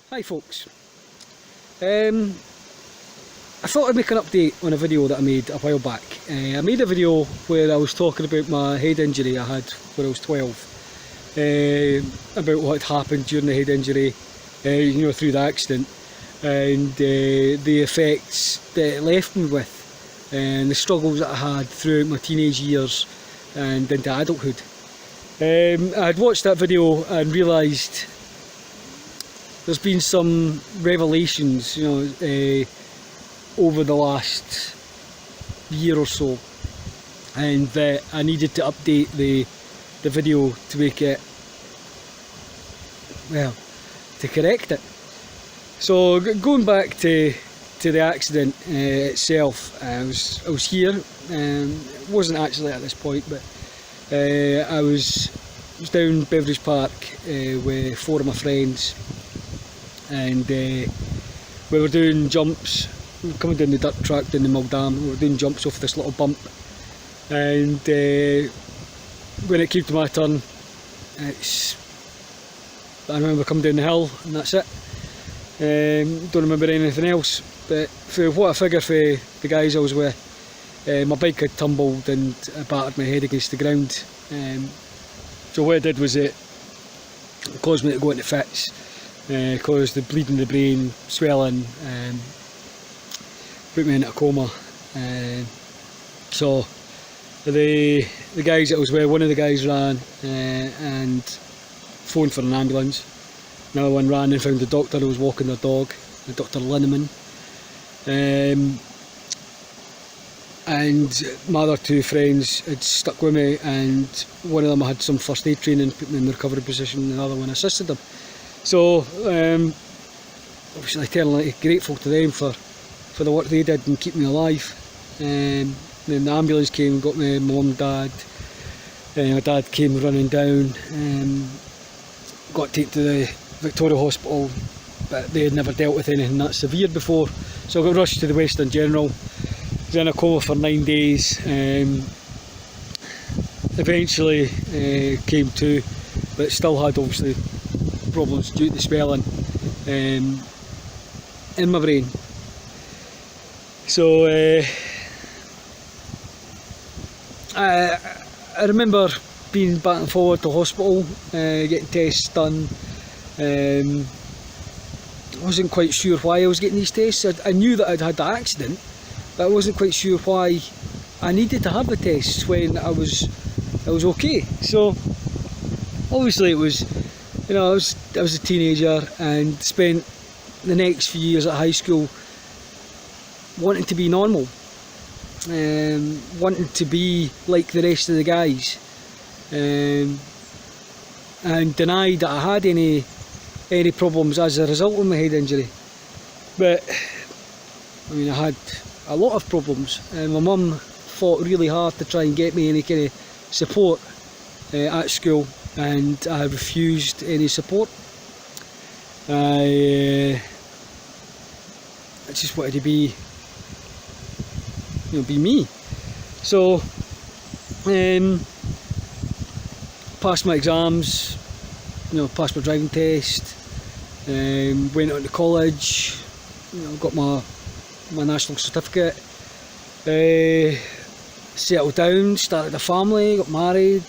Hi folks, I thought I'd make an update on a video that I made a while back. I made a video where I was talking about my head injury I had when I was 12, about what had happened during the head injury, through the accident, and the effects that it left me with, and the struggles that I had throughout my teenage years and into adulthood. I had watched that video and realised there's been some revelations, over the last year or so, and that I needed to update the video to make it, to correct it. So going back to the accident itself, I was here. It wasn't actually at this point, but I was down Beveridge Park with 4 of my friends, and we were doing jumps. We were coming down the dirt track down the Mill Dam. We were doing jumps off this little bump, and when it came to my turn, I remember coming down the hill and that's it. Don't remember anything else, but for what I figure for the guys I was with, my bike had tumbled and I battered my head against the ground. So what it did was it caused me to go into fits, caused the bleeding in the brain, swelling, put me into a coma. So the guys that I was with, one of the guys ran and phoned for an ambulance. Another one ran and found the doctor who was walking their dog, Dr. Linneman. And my other 2 friends had stuck with me, and one of them had some first aid training, put me in the recovery position, and the other one assisted them. So obviously eternally grateful to them for the work they did and keep me alive. Then the ambulance came and got me, my mum and dad. My dad came running down, got taken to the Victoria Hospital, but they had never dealt with anything that severe before, so I got rushed to the Western General. Was in a coma for 9 days. Eventually came to, but still had obviously problems due to swelling in my brain. So I remember being back and forward to hospital, getting tests done. I wasn't quite sure why I was getting these tests. I knew that I'd had the accident, but I wasn't quite sure why I needed to have the tests when I was okay. So obviously it was, I was a teenager and spent the next few years at high school wanting to be normal, wanting to be like the rest of the guys, and denied that I had any problems as a result of my head injury. But I had a lot of problems, and my mum fought really hard to try and get me any kind of support at school, and I refused any support. I just wanted to be me. So passed my exams, passed my driving test, went on to college, got my national certificate, settled down, started a family, got married,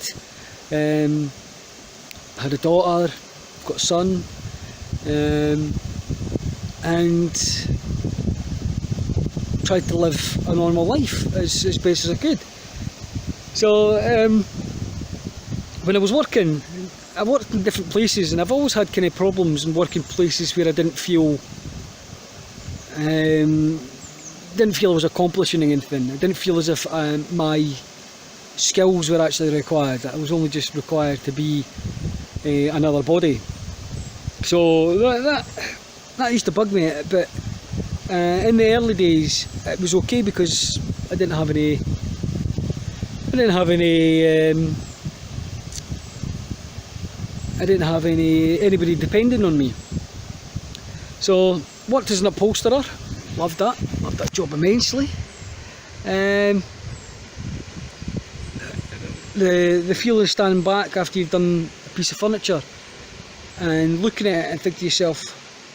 had a daughter, got a son, and tried to live a normal life as best as I could. So when I was working, I worked in different places, and I've always had kind of problems in working places where I didn't feel I was accomplishing anything. I didn't feel as if my skills were actually required. I was only just required to be another body. So that used to bug me. But in the early days, it was okay because I didn't have anybody depending on me. So worked as an upholsterer. Loved that job immensely. The feeling of standing back after you've done a piece of furniture and looking at it and think to yourself,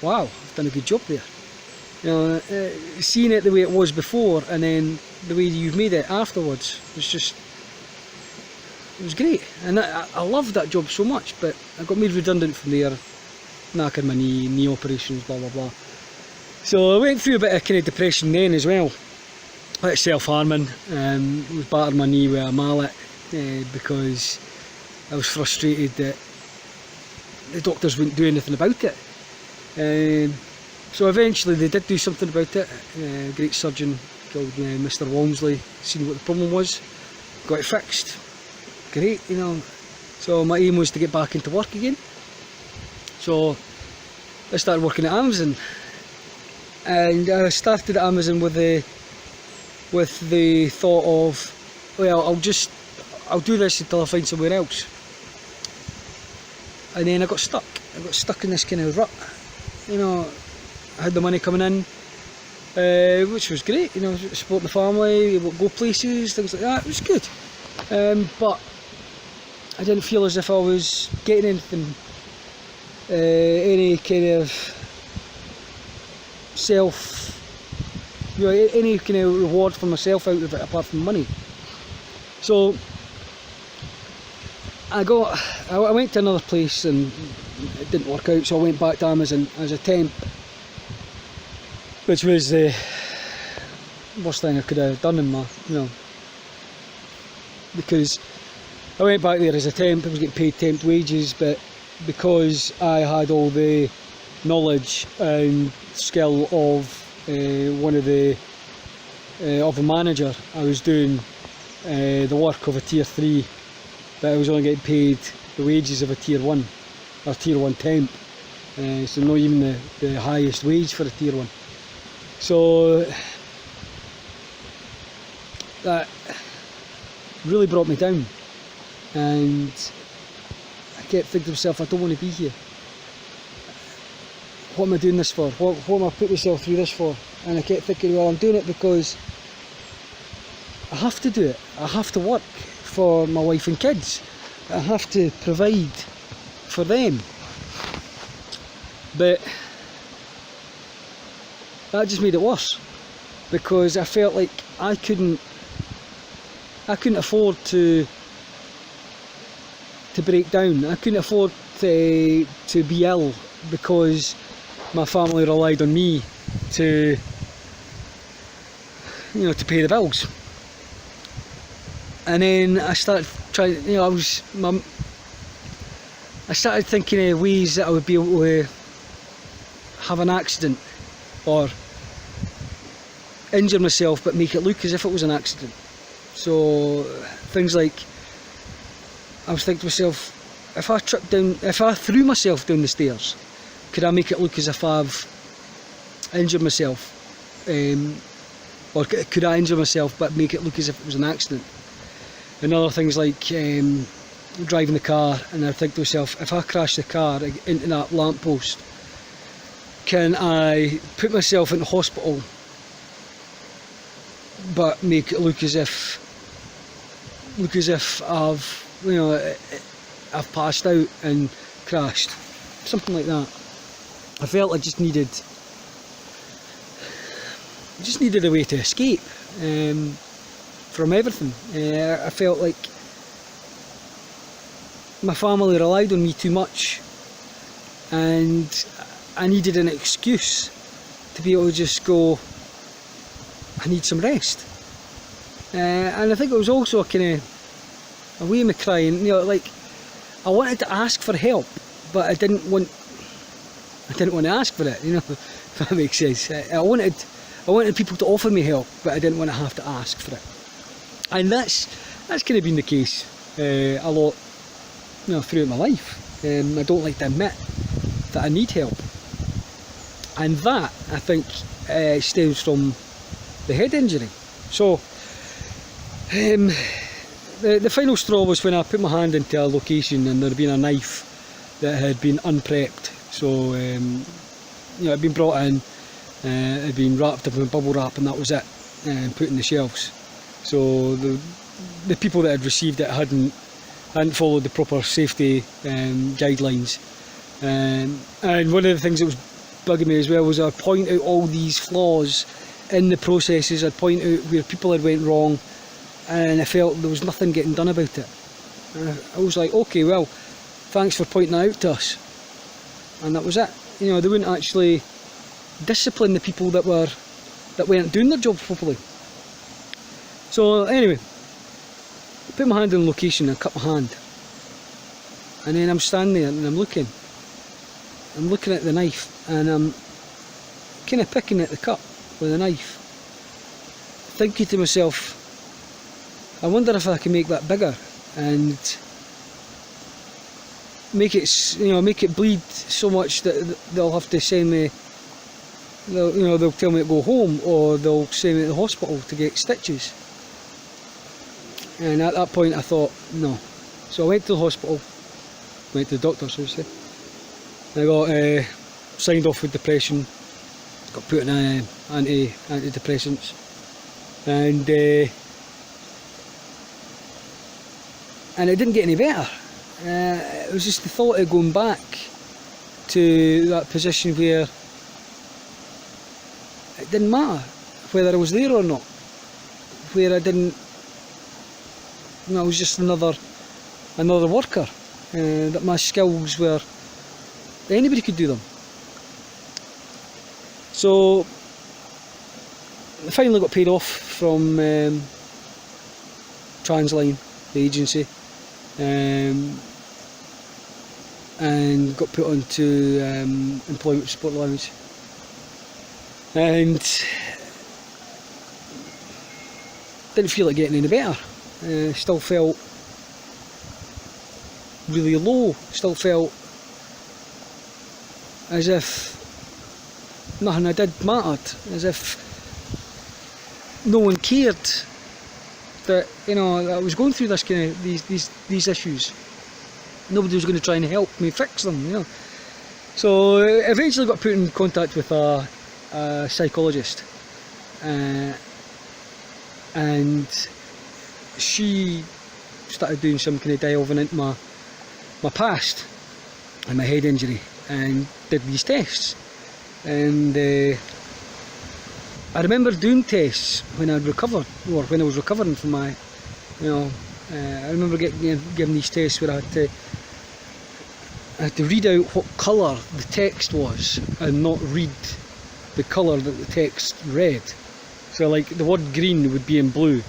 wow, I've done a good job there. You know, seeing it the way it was before and then the way you've made it afterwards was just, it was great. And I loved that job so much, but I got made redundant from there, knackered my knee operations, blah blah blah. So I went through a bit of kind of depression then as well. Like self-harming, was battering my knee with a mallet because I was frustrated that the doctors wouldn't do anything about it. So eventually they did do something about it. A great surgeon called Mr. Walmsley seen what the problem was, got it fixed. Great, you know. So my aim was to get back into work again. So I started working at Amazon, and I started at Amazon with the thought of, well, I'll do this until I find somewhere else. And then I got stuck. I got stuck in this kind of rut. You know, I had the money coming in, which was great. You know, supporting the family, go places, things like that. It was good. But I didn't feel as if I was getting anything, any kind of any kind of reward for myself out of it apart from money. So I went to another place and it didn't work out, so I went back to Amazon as a temp, which was the worst thing I could have done in my, you know, because I went back there as a temp. I was getting paid temp wages, but because I had all the knowledge and skill of of a manager, I was doing the work of a tier 3, but I was only getting paid the wages of a tier 1 or tier 1 temp, so not even the highest wage for a tier 1. So that really brought me down, and I kept thinking to myself, I don't want to be here. What am I doing this for? What am I putting myself through this for? And I kept thinking, well, I'm doing it because I have to do it. I have to work for my wife and kids. I have to provide for them. But that just made it worse, because I felt like I couldn't afford to break down. I couldn't afford to be ill, because my family relied on me to, you know, to pay the bills. And then I started trying, you know, I started thinking of ways that I would be able to have an accident or injure myself but make it look as if it was an accident. So things like, I was thinking to myself, if I threw myself down the stairs, could I make it look as if I've injured myself? Or could I injure myself but make it look as if it was an accident? And other things like driving the car, and I think to myself, if I crash the car into that lamppost, can I put myself into hospital but make it look as if I've, you know, I've passed out and crashed, something like that. I felt I just needed a way to escape from everything. I felt like my family relied on me too much, and I needed an excuse to be able to just go, I need some rest. And I think it was also a kind of a way of me crying, you know, like I wanted to ask for help, but I didn't want to ask for it, you know, if that makes sense. I wanted people to offer me help, but I didn't want to have to ask for it. And that's kind of been the case a lot, you know, throughout my life. I don't like to admit that I need help, and that, I think, stems from the head injury. So the final straw was when I put my hand into a location and there had been a knife that had been unprepped. So you know, it had been brought in, it had been wrapped up in bubble wrap, and that was it, and put in the shelves. So the people that had received it hadn't followed the proper safety guidelines, and one of the things that was bugging me as well was I'd point out all these flaws in the processes, I'd point out where people had went wrong, and I felt there was nothing getting done about it. And I was like, okay, well, thanks for pointing that out to us. And that was it. You know, they wouldn't actually discipline the people that weren't doing their job properly. So anyway, put my hand on location and cut my hand. And then I'm standing there and I'm looking at the knife, and I'm kind of picking at the cut with a knife, thinking to myself, I wonder if I can make that bigger and make it bleed so much that they'll have to send me, they'll tell me to go home, or they'll send me to the hospital to get stitches. And at that point I thought, no. So I went to the hospital, went to the doctor, so to say. I got signed off with depression, got put on antidepressants, and it didn't get any better. It was just the thought of going back to that position where it didn't matter whether I was there or not, where I didn't, I was just another worker, that my skills were, anybody could do them. So I finally got paid off from Transline, the agency, and got put onto employment support allowance, and didn't feel like getting any better. Still felt really low, still felt as if nothing I did mattered, as if no one cared that, you know, I was going through this kind of these issues. Nobody was going to try and help me fix them, you know. So I eventually got put in contact with a psychologist, and she started doing some kind of delving into my past and my head injury, and did these tests. And I remember doing tests when I'd recovered, or when I was recovering from my, I remember given these tests where I had to read out what colour the text was and not read the colour that the text read. So like the word green would be in blue,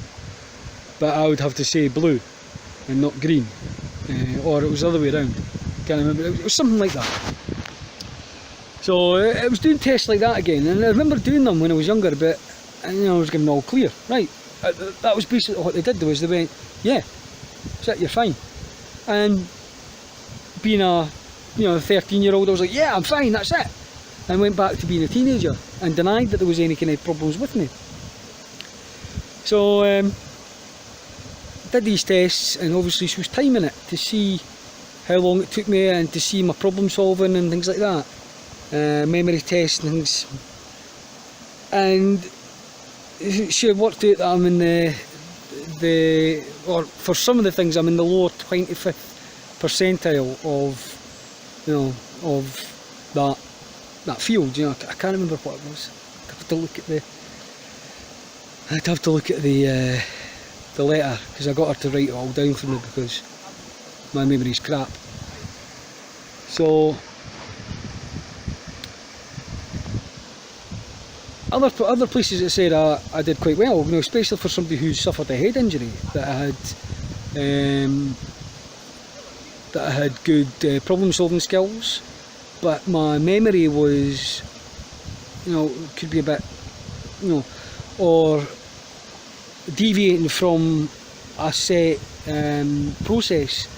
but I would have to say blue and not green, or it was the other way around, can't remember, it was something like that. So I was doing tests like that again, and I remember doing them when I was younger, but I was given all clear, right. That was basically what they did. They went, yeah, that's it, you're fine. And being a 13-year-old, I was like, yeah, I'm fine, that's it. And went back to being a teenager and denied that there was any kind of problems with me. So did these tests, and obviously she was timing it to see how long it took me and to see my problem solving and things like that, memory tests and things. And she had worked out that I'm in or for some of the things I'm in the lower 25th percentile of that field. I can't remember what it was. I'd have to look at the letter, because I got her to write it all down for me because my memory's crap. So other places that said I did quite well, especially for somebody who suffered a head injury, that I had good problem solving skills, but my memory was, could be a bit, or deviating from a set process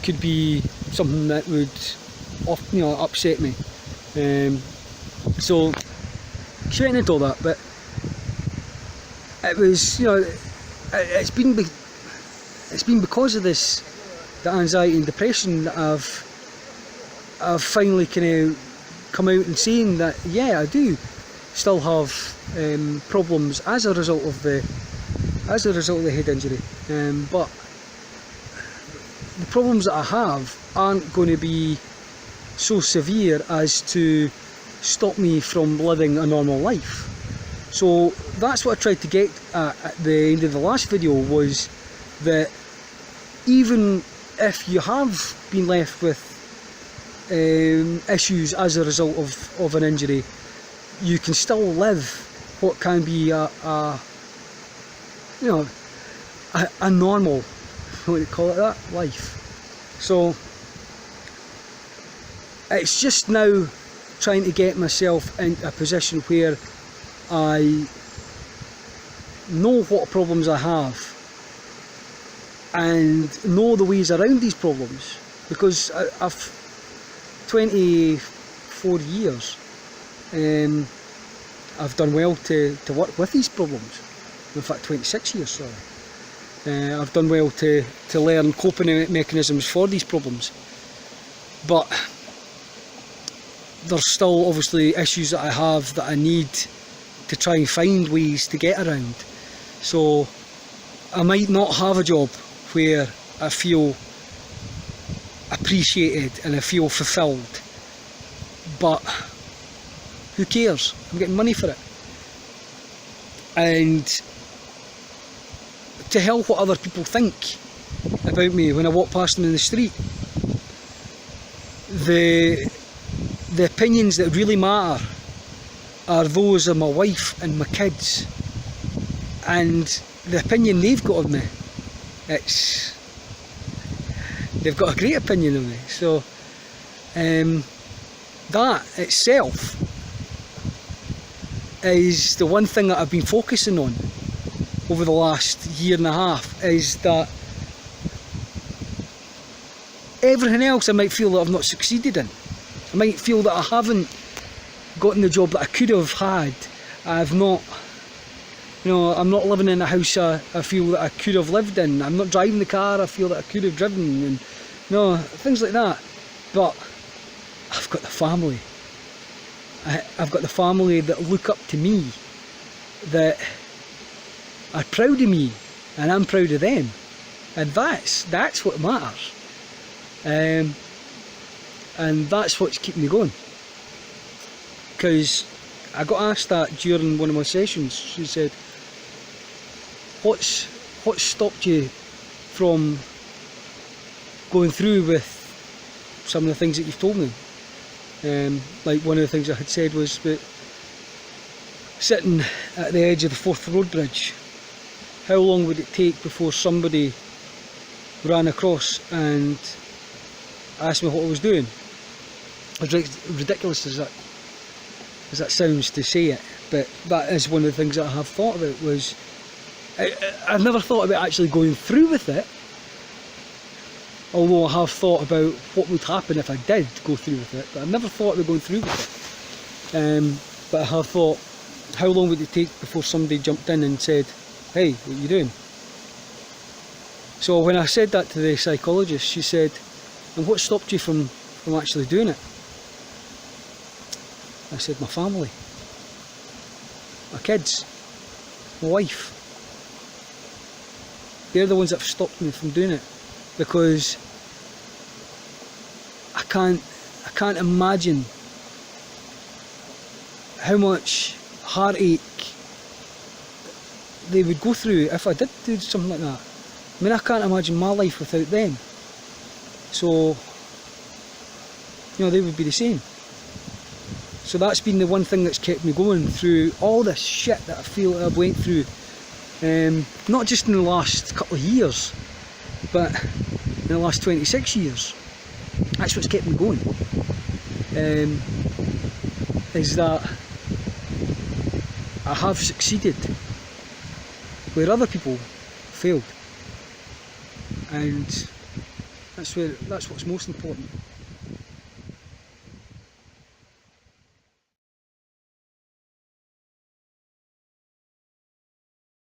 could be something that would upset me. So she went into all that, but it was, it's been because of this, the anxiety and depression, that I've finally kind of come out and saying that, yeah, I do still have problems as a result of the head injury, but the problems that I have aren't going to be so severe as to stop me from living a normal life. So that's what I tried to get at the end of the last video, was that even if you have been left with issues as a result of an injury, you can still live what can be a normal, what do you call it, that life. So it's just now trying to get myself in a position where I know what problems I have and know the ways around these problems, because I've 24 years I've done well to work with these problems. In fact, 26 years, sorry. I've done well to learn coping mechanisms for these problems, but there's still obviously issues that I have that I need to try and find ways to get around. So I might not have a job where I feel appreciated and I feel fulfilled, but who cares? I'm getting money for it. And to hell what other people think about me when I walk past them in the street. The opinions that really matter are those of my wife and my kids, and the opinion they've got of me, they've got a great opinion of me. So that itself is the one thing that I've been focusing on over the last year and a half, is that everything else I might feel that I've not succeeded in. I might feel that I haven't gotten the job that I could have had. I've not, I'm not living in a house I feel that I could have lived in. I'm not driving the car I feel that I could have driven, and things like that. But I've got the family. I've got the family that look up to me, that are proud of me, and I'm proud of them, and that's what matters. And that's what's keeping me going. Because I got asked that during one of my sessions. She said, what's stopped you from going through with some of the things that you've told me? Like one of the things I had said was that sitting at the edge of the Forth Road Bridge, how long would it take before somebody ran across and asked me what I was doing? As ridiculous as that sounds to say it, but that is one of the things that I have thought about. Was I've never thought about actually going through with it, although I have thought about what would happen if I did go through with it, but I've never thought about going through with it. But I have thought, how long would it take before somebody jumped in and said, hey, what are you doing? So when I said that to the psychologist, she said, and what stopped you from actually doing it? I said, my family, my kids, my wife. They're the ones that have stopped me from doing it, because I can't imagine how much heartache they would go through if I did do something like that. I mean, I can't imagine my life without them. So, they would be the same. So that's been the one thing that's kept me going through all this shit that I feel that I've went through. Not just in the last couple of years, but in the last 26 years. That's what's kept me going. Is that I have succeeded where other people failed. And that's what's most important.